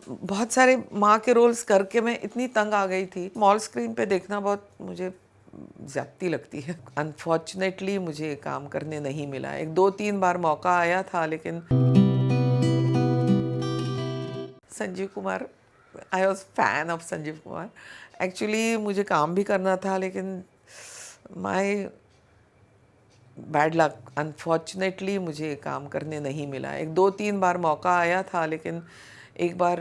बहुत सारे माँ के रोल्स करके मैं इतनी तंग आ गई थी। स्मॉल स्क्रीन पे देखना बहुत मुझे ज़्यादती लगती है। अनफॉर्चुनेटली मुझे काम करने नहीं मिला। एक दो तीन बार मौका आया था, लेकिन Sanjeev Kumar, I was fan of Sanjeev Kumar. Actually मुझे काम भी करना था, लेकिन माई बैड लक, अनफॉर्चुनेटली मुझे काम करने नहीं मिला। एक दो तीन बार मौका आया था, लेकिन एक बार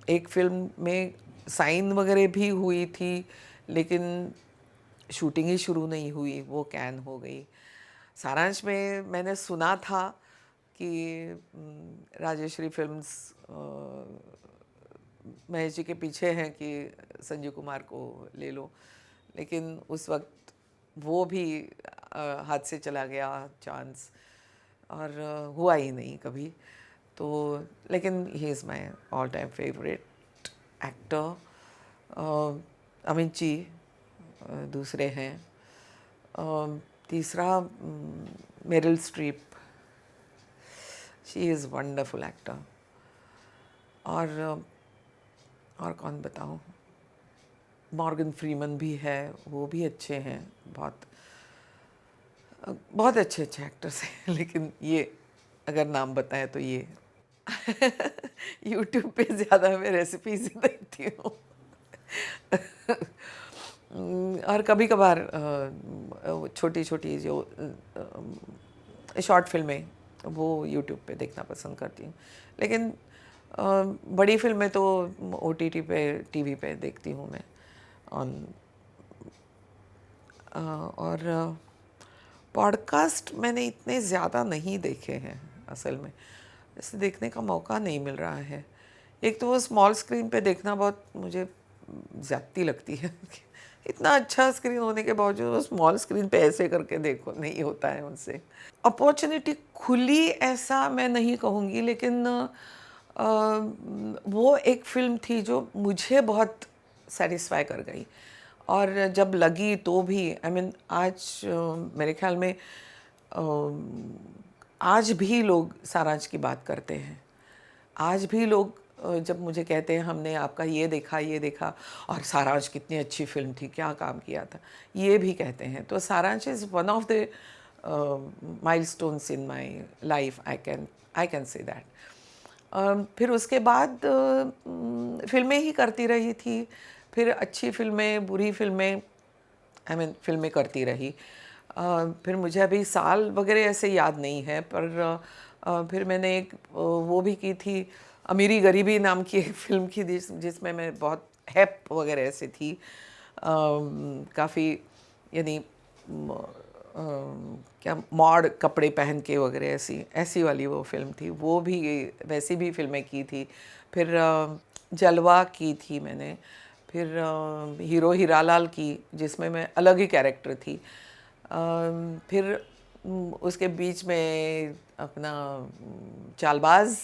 एक फिल्म में साइन वगैरह भी हुई थी, लेकिन शूटिंग ही शुरू नहीं हुई, वो कैन हो गई। सारांश में मैंने सुना था कि राजेश्वरी फिल्म्स महेश जी के पीछे हैं कि संजीव कुमार को ले लो, लेकिन उस वक्त वो भी हाथ से चला गया चांस, और हुआ ही नहीं कभी। तो लेकिन he is my all time favourite actor. Amit ji दूसरे हैं। तीसरा Meryl Streep, she is wonderful actor. और कौन बताऊँ, मॉर्गन फ्रीमन भी है, वो भी अच्छे हैं, बहुत अच्छे अच्छे एक्टर्स हैं। लेकिन ये अगर नाम बताएं तो ये यूट्यूब पे ज़्यादा मैं रेसिपीज देखती हूँ। और कभी कभार छोटी छोटी जो शॉर्ट फिल्में, वो यूट्यूब पे देखना पसंद करती हूँ। लेकिन बड़ी फिल्में तो ओटीटी पे, टीवी पे देखती हूँ मैं ऑन। और पॉडकास्ट मैंने इतने ज़्यादा नहीं देखे हैं असल में, इसे देखने का मौका नहीं मिल रहा है। एक तो वो स्मॉल स्क्रीन पे देखना बहुत मुझे ज़्यादती लगती है। इतना अच्छा स्क्रीन होने के बावजूद वो स्मॉल स्क्रीन पे ऐसे करके देखो, नहीं होता है उनसे। अपॉर्चुनिटी खुली ऐसा मैं नहीं कहूँगी, लेकिन वो एक फ़िल्म थी जो मुझे बहुत सेटिस्फाई कर गई, और जब लगी तो भी आई मीन आज मेरे ख्याल में आज भी लोग सारांश की बात करते हैं। आज भी लोग जब मुझे कहते हैं हमने आपका ये देखा, ये देखा, और सारांश कितनी अच्छी फिल्म थी, क्या काम किया था, ये भी कहते हैं। तो सारांश is one of the milestones in my life, I can say that. फिर उसके बाद फिल्में ही करती रही थी। फिर अच्छी फिल्में, बुरी फिल्में, आई मीन फिल्में करती रही। फिर मुझे अभी साल वगैरह ऐसे याद नहीं है, पर फिर मैंने एक वो भी की थी, अमीरी गरीबी नाम की एक फिल्म की, जिसमें मैं बहुत हैप वगैरह ऐसे थी, काफ़ी, यानी क्या मॉड कपड़े पहन के वगैरह, ऐसी ऐसी वाली वो फिल्म थी। वो भी, वैसी भी फिल्में की थी। फिर जलवा की थी मैंने। फिर हीरो हीरालाल की, जिसमें मैं अलग ही कैरेक्टर थी। फिर उसके बीच में अपना चालबाज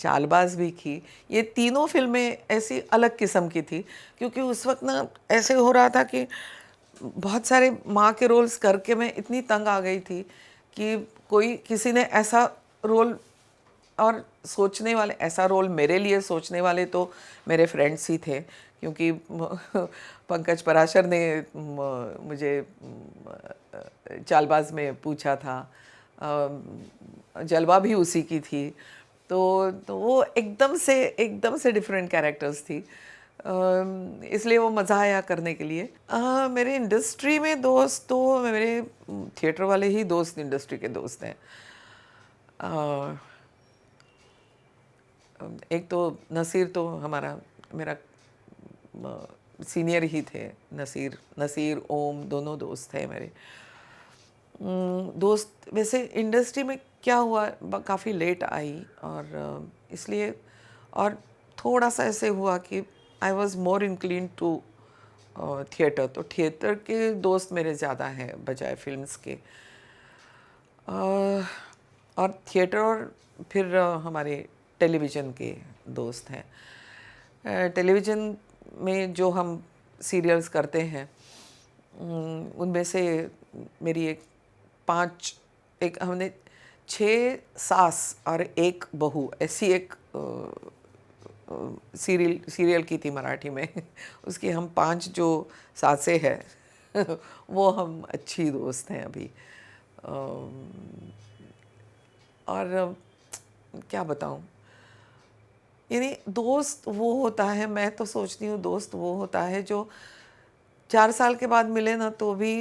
चालबाज भी की। ये तीनों फिल्में ऐसी अलग किस्म की थी, क्योंकि उस वक्त ना ऐसे हो रहा था कि बहुत सारे माँ के रोल्स करके मैं इतनी तंग आ गई थी कि कोई किसी ने ऐसा रोल, और सोचने वाले, ऐसा रोल मेरे लिए सोचने वाले तो मेरे फ्रेंड्स ही थे, क्योंकि पंकज पराशर ने मुझे चालबाज में पूछा था। जलवा भी उसी की थी। तो वो एकदम से डिफरेंट कैरेक्टर्स थी। इसलिए वो मज़ा आया करने के लिए। मेरे इंडस्ट्री में दोस्त तो मेरे थिएटर वाले ही दोस्त इंडस्ट्री के दोस्त हैं। एक तो नसीर, तो हमारा, मेरा सीनियर ही थे। नसीर नसीर ओम दोनों दोस्त थे मेरे। दोस्त वैसे इंडस्ट्री में क्या हुआ, काफ़ी लेट आई, और इसलिए, और थोड़ा सा ऐसे हुआ कि I was more inclined to theatre. तो थिएटर के दोस्त मेरे ज़्यादा हैं बजाय फिल्म्स के। और थिएटर, और फिर हमारे टेलीविज़न के दोस्त हैं। टेलीविज़न में जो हम सीरियल्स करते हैं, उनमें से मेरी एक हमने 6 सास और एक बहू, ऐसी एक सीरियल की थी मराठी में उसकी हम 5 जो सासें हैं वो हम अच्छी दोस्त हैं अभी। और क्या बताऊं, यानी दोस्त वो होता है, मैं तो सोचती हूँ दोस्त वो होता है जो 4 साल के बाद मिले ना तो भी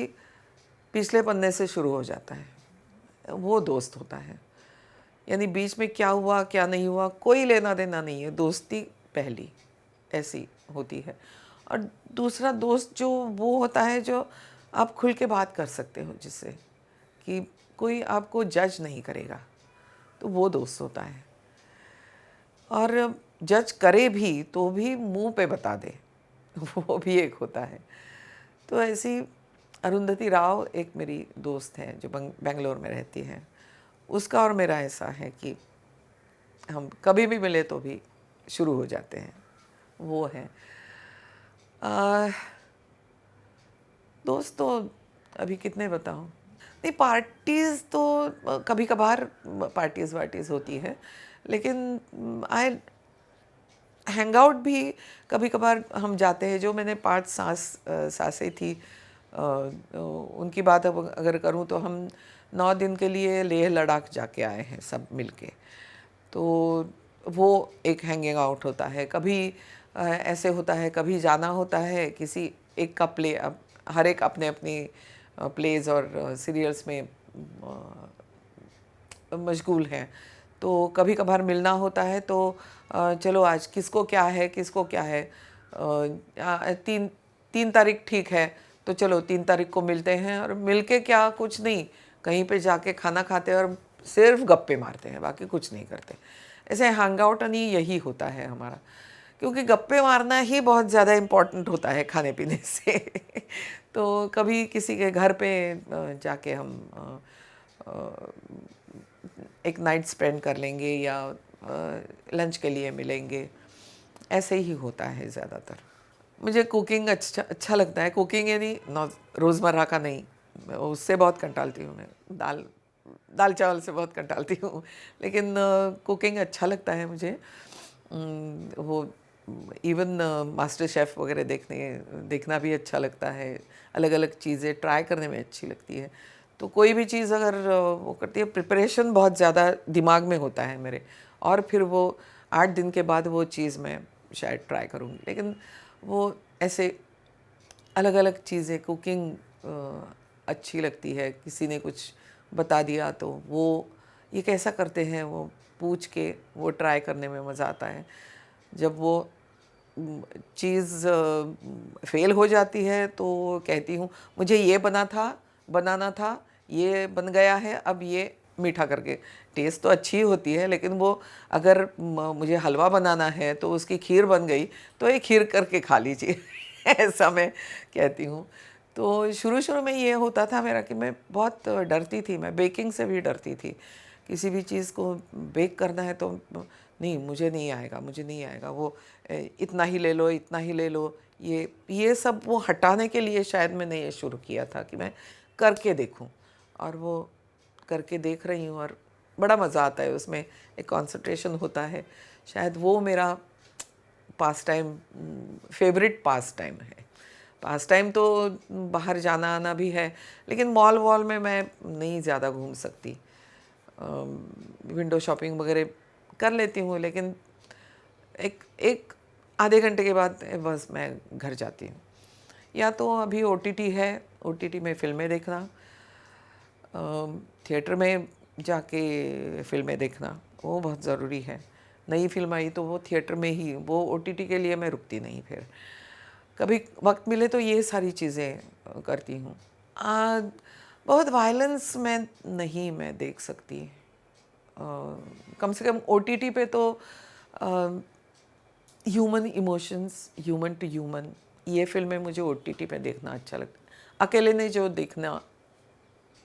पिछले पन्ने से शुरू हो जाता है, वो दोस्त होता है। यानी बीच में क्या हुआ क्या नहीं हुआ कोई लेना देना नहीं है, दोस्ती पहली ऐसी होती है। और दूसरा दोस्त जो वो होता है जो आप खुल के बात कर सकते हो जिससे, कि कोई आपको जज नहीं करेगा, तो वो दोस्त होता है। और जज करे भी तो भी मुंह पे बता दे वो भी एक होता है। तो ऐसी अरुंधति राव एक मेरी दोस्त है जो बेंगलोर में रहती है, उसका और मेरा ऐसा है कि हम कभी भी मिले तो भी शुरू हो जाते हैं, वो है। आ, दोस्त तो अभी कितने बताऊं, नहीं पार्टीज़ तो कभी कभार पार्टीज़ वार्टीज़ होती है, लेकिन आई हैंग आउट भी कभी कभार हम जाते हैं। जो मैंने 5 सासें थी, उनकी बात अब अगर करूं तो हम 9 दिन के लिए लेह लद्दाख जाके आए हैं सब मिलके। तो वो एक हैंगिंग आउट होता है। कभी ऐसे होता है, कभी जाना होता है किसी एक का प्ले, अब हर एक अपने अपनी प्लेज और सीरियल्स में मशगूल हैं, तो कभी कभार मिलना होता है। तो चलो आज किसको क्या है, किसको क्या है, 3 तारीख ठीक है तो चलो 3 तारीख को मिलते हैं। और मिलके क्या, कुछ नहीं, कहीं पे जाके खाना खाते हैं और सिर्फ गप्पे मारते हैं, बाकी कुछ नहीं करते। ऐसे हैंग आउट नहीं, यही होता है हमारा, क्योंकि गप्पे मारना ही बहुत ज़्यादा इम्पोर्टेंट होता है खाने पीने से तो कभी किसी के घर पे जाके हम एक नाइट स्पेंड कर लेंगे या लंच के लिए मिलेंगे, ऐसे ही होता है ज़्यादातर। मुझे कुकिंग अच्छा लगता है। कुकिंग यानी रोज़मर्रा का नहीं, उससे बहुत कंटालती हूँ मैं, दाल चावल से बहुत कंटालती हूँ, लेकिन कुकिंग अच्छा लगता है मुझे। वो इवन मास्टर शेफ़ वगैरह देखना भी अच्छा लगता है, अलग अलग चीज़ें ट्राई करने में अच्छी लगती है। तो कोई भी चीज़ अगर वो करती है, प्रिपरेशन बहुत ज़्यादा दिमाग में होता है मेरे, और फिर वो 8 दिन के बाद वो चीज़ मैं शायद ट्राई करूँगी। लेकिन वो ऐसे अलग अलग चीज़ें कुकिंग अच्छी लगती है। किसी ने कुछ बता दिया तो वो ये कैसा करते हैं, वो पूछ के वो ट्राई करने में मज़ा आता है। जब वो चीज़ फेल हो जाती है तो कहती हूँ मुझे ये बनाना था, ये बन गया है, अब ये मीठा करके। टेस्ट तो अच्छी होती है, लेकिन वो अगर मुझे हलवा बनाना है तो उसकी खीर बन गई तो ये खीर करके खा लीजिए ऐसा मैं कहती हूँ। तो शुरू शुरू में ये होता था मेरा कि मैं बहुत डरती थी, मैं बेकिंग से भी डरती थी। किसी भी चीज़ को बेक करना है तो नहीं, मुझे नहीं आएगा, मुझे नहीं आएगा, वो इतना ही ले लो, इतना ही ले लो, ये सब वो हटाने के लिए शायद मैंने ये शुरू किया था कि मैं करके देखूं। और वो करके देख रही हूँ और बड़ा मज़ा आता है उसमें, एक कंसंट्रेशन होता है। शायद वो मेरा पास टाइम, फेवरेट पास टाइम है। पास टाइम तो बाहर जाना आना भी है, लेकिन मॉल वॉल में मैं नहीं ज़्यादा घूम सकती। विंडो शॉपिंग वगैरह कर लेती हूँ, लेकिन एक एक आधे घंटे के बाद बस मैं घर जाती हूँ। या तो अभी ओटीटी है, ओटीटी में फ़िल्में देखना, थिएटर में जाके फ़िल्में देखना वो बहुत ज़रूरी है। नई फिल्म आई तो वो थिएटर में ही, वो ओटीटी के लिए मैं रुकती नहीं। फिर कभी वक्त मिले तो ये सारी चीज़ें करती हूँ। बहुत वायलेंस में नहीं मैं देख सकती। कम से कम ओटीटी पे तो human emotions, human to human, ये फिल्में मुझे ओटीटी पे देखना अच्छा लगता है। अकेले ने जो देखना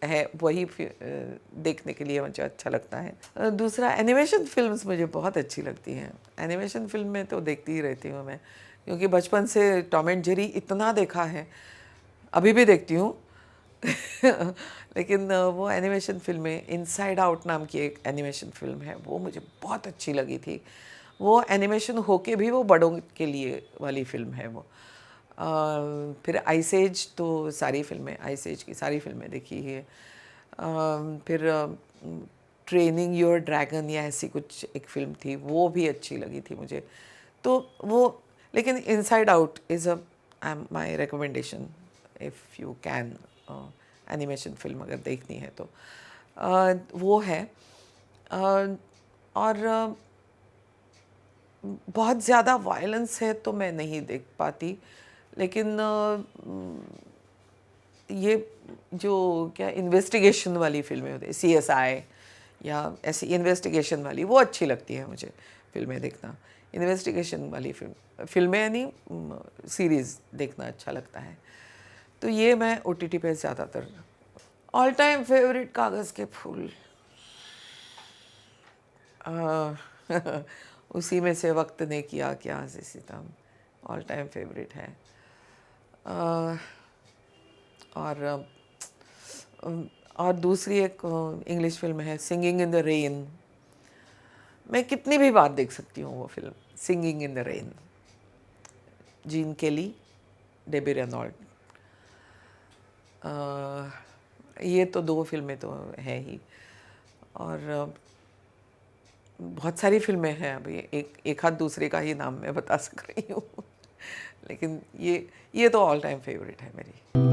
है वही देखने के लिए मुझे अच्छा लगता है। दूसरा, एनिमेशन फिल्म्स मुझे बहुत अच्छी लगती हैं। एनिमेशन फिल्म में तो देखती ही रहती हूँ मैं, क्योंकि बचपन से टॉम एंड जेरी इतना देखा है, अभी भी देखती हूँ लेकिन वो एनिमेशन फिल्में, इनसाइड आउट नाम की एक एनिमेशन फिल्म है, वो मुझे बहुत अच्छी लगी थी। वो एनिमेशन होके भी वो बड़ों के लिए वाली फिल्म है वो। फिर आइस एज तो सारी फिल्में, आइस एज की सारी फिल्में देखी है। फिर ट्रेनिंग योर ड्रैगन या ऐसी कुछ एक फिल्म थी, वो भी अच्छी लगी थी मुझे। तो वो, लेकिन inside out is a my recommendation if you can, animation film अगर देखनी है तो वो है। और बहुत ज़्यादा वायलेंस है तो मैं नहीं देख पाती, लेकिन ये जो क्या इन्वेस्टिगेशन वाली फिल्में होती है, CSI या ऐसी इन्वेस्टिगेशन वाली, वो अच्छी लगती है मुझे फिल्में देखना। इन्वेस्टिगेशन वाली फिल्में यानी सीरीज़ देखना अच्छा लगता है। तो ये मैं OTT पे ज़्यादातर। ऑल टाइम फेवरेट कागज़ के फूल, आ, उसी में से वक्त ने किया क्या से सितम, ऑल टाइम फेवरेट है। आ, और और दूसरी एक इंग्लिश फिल्म है सिंगिंग इन द रेन। मैं कितनी भी बार देख सकती हूँ वो film, singing in the rain, gene केली, डेबी रेनॉल्ड। ये तो दो फिल्में तो हैं ही। और बहुत सारी फिल्में हैं, अभी एक हाथ दूसरे का ही नाम मैं बता सक रही हूँ लेकिन ये तो ऑल टाइम फेवरेट है मेरी।